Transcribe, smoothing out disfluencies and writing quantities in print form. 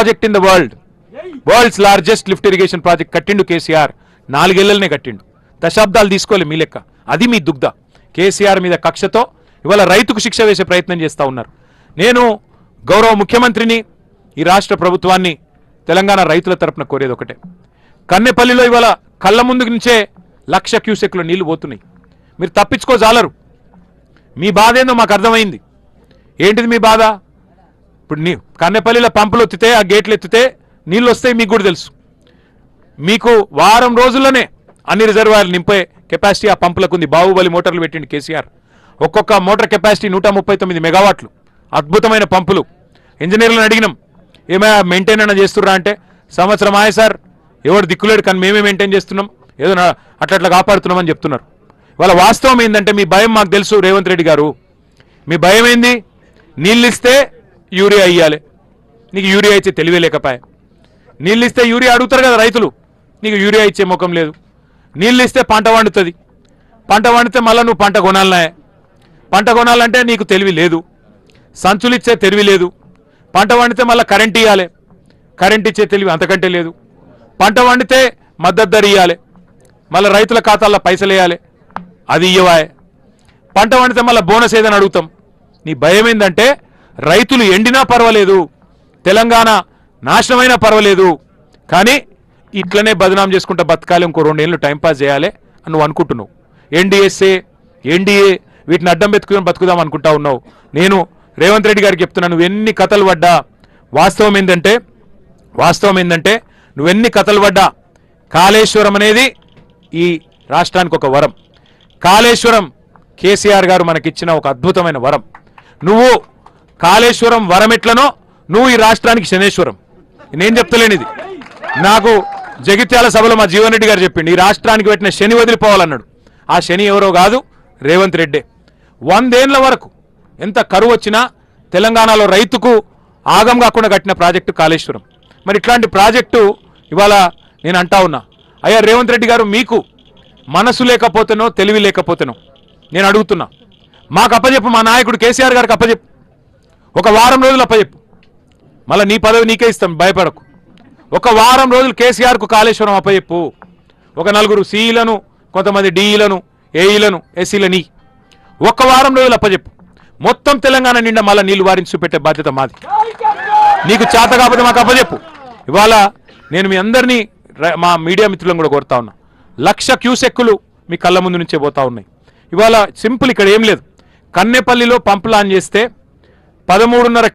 Project in the world's largest lift irrigation project కట్టిండు కేసీఆర్. 4 ఏళ్లనే కట్టిండు, దశాబ్దాలు తీసుకోలే మీ లెక్క. అది మీ దుగ్ధ. కేసీఆర్ మీద కక్షతో ఇవాళ రైతుకు శిక్ష వేసే ప్రయత్నం చేస్తూ ఉన్నారు. నేను గౌరవ ముఖ్యమంత్రిని, ఈ రాష్ట్ర ప్రభుత్వాన్ని, తెలంగాణ రైతుల తరపున కోరేది ఒకటే. కన్నెపల్లిలో ఇవాళ కళ్ళ ముందుకు నుంచే 1,00,000 క్యూసెక్లు నీళ్లు పోతున్నాయి. మీరు తప్పించుకోజాలరు. మీ బాధ ఏందో మాకు అర్థమైంది. ఏంటిది మీ బాధ? ఇప్పుడు కన్నెపల్లిలో పంపులు ఎత్తితే, ఆ గేట్లు ఎత్తితే నీళ్ళు వస్తాయి, మీకు కూడా తెలుసు. మీకు వారం రోజుల్లోనే అన్ని రిజర్వాయర్లు నింపే కెపాసిటీ ఆ పంపులకు ఉంది. బాహుబలి మోటార్లు పెట్టిండు కేసీఆర్. ఒక్కొక్క మోటార్ కెపాసిటీ 139 మెగావాట్లు. అద్భుతమైన పంపులు. ఇంజనీర్లను అడిగినాం, ఏమైనా మెయింటైన్ అయినా చేస్తుర్రా అంటే, సంవత్సరం ఆయే సార్, ఎవరు దిక్కులేడు, కానీ మేమే మెయింటైన్ చేస్తున్నాం, ఏదో అట్లా కాపాడుతున్నామని చెప్తున్నారు. వాళ్ళ వాస్తవం ఏంటంటే, మీ భయం మాకు తెలుసు రేవంత్ రెడ్డి గారు. మీ భయం ఏంది? నీళ్ళు ఇస్తే యూరియా ఇయ్యాలి. నీకు యూరియా ఇచ్చే తెలివే లేకపోయా. నీళ్ళు ఇస్తే యూరియా అడుగుతారు కదా రైతులు, నీకు యూరియా ఇచ్చే ముఖం లేదు. నీళ్ళు ఇస్తే పంట వండుతుంది, పంట వండితే మళ్ళీ నువ్వు పంట కొనాలనే. పంట కొనాలంటే నీకు తెలివి లేదు. సంచులు ఇచ్చే తెలివి లేదు. పంట వండితే మళ్ళీ కరెంట్ ఇవ్వాలి, కరెంట్ ఇచ్చే తెలివి అంతకంటే లేదు. పంట వండితే మద్దతు ధర ఇవ్వాలి, మళ్ళీ రైతుల ఖాతాల్లో పైసలు వేయాలి, అది ఇవ్వవాయే. పంట వండితే మళ్ళీ బోనస్ ఏదని అడుగుతాం. నీ భయం ఏంటంటే, రైతులు ఎండినా పర్వాలేదు, తెలంగాణ నాశనమైనా పర్వాలేదు, కానీ ఇట్లనే బదనాం చేసుకుంటా బతకాలి, ఇంకో 2 ఏళ్ళు టైంపాస్ చేయాలి అని నువ్వు అనుకుంటున్నావు. ఎన్డీఏ వీటిని అడ్డం పెట్టుకుని బతుకుదాం అనుకుంటా ఉన్నావు. నేను రేవంత్ రెడ్డి గారికి చెప్తున్నా, నువ్వు ఎన్ని కథలు పడ్డా, వాస్తవం ఏంటంటే నువ్వెన్ని కథలు పడ్డా, కాళేశ్వరం అనేది ఈ రాష్ట్రానికి ఒక వరం. కాళేశ్వరం కేసీఆర్ గారు మనకిచ్చిన ఒక అద్భుతమైన వరం. నువ్వు కాళేశ్వరం వరం ఎట్లనో నువ్వు ఈ రాష్ట్రానికి శనేశ్వరం. నేను చెప్తలేను ఇది, నాకు జగిత్యాల సభలో మా జీవన్ రెడ్డి గారు చెప్పిండు, ఈ రాష్ట్రానికి పెట్టిన శని వదిలిపోవాలన్నాడు. ఆ శని ఎవరో కాదు, రేవంత్ రెడ్డే. 100 ఏళ్ల వరకు ఎంత కరువు వచ్చినా తెలంగాణలో రైతుకు ఆగం కాకుండా కట్టిన ప్రాజెక్టు కాళేశ్వరం. మరి ఇట్లాంటి ప్రాజెక్టు ఇవాళ నేను అంటా ఉన్నా, అయ్యా రేవంత్ రెడ్డి గారు, మీకు మనసు లేకపోతేనో తెలివి లేకపోతేనో నేను అడుగుతున్నా, మాకు అప్పచెప్పు, మా నాయకుడు కేసీఆర్ గారికి అప్పచెప్పు, ఒక వారం రోజులు అప్పచెప్పు, మళ్ళీ నీ పదవి నీకే ఇస్తాం, భయపడకు. ఒక వారం రోజులు కేసీఆర్కు కాళేశ్వరం అప్పచెప్పు. ఒక 4 సిఈలను, కొంతమంది డిఈలను, ఏఈలను, ఎస్సీలని ఒక్క వారం రోజులు అప్పచెప్పు. మొత్తం తెలంగాణ నిండా మళ్ళీ నీళ్లు వారించి చూపెట్టే బాధ్యత మాది. నీకు చేత కాకపోతే మాకు అప్పచెప్పు. ఇవాళ నేను మీ అందరినీ, మా మీడియా మిత్రులను కూడా కోరుతా ఉన్నా, 1,00,000 క్యూసెక్కులు మీ కళ్ళ ముందు నుంచే పోతా ఉన్నాయి. ఇవాళ సింపుల్, ఇక్కడ ఏం లేదు. కన్నెపల్లిలో పంపులు ఆన్ చేస్తే 13.5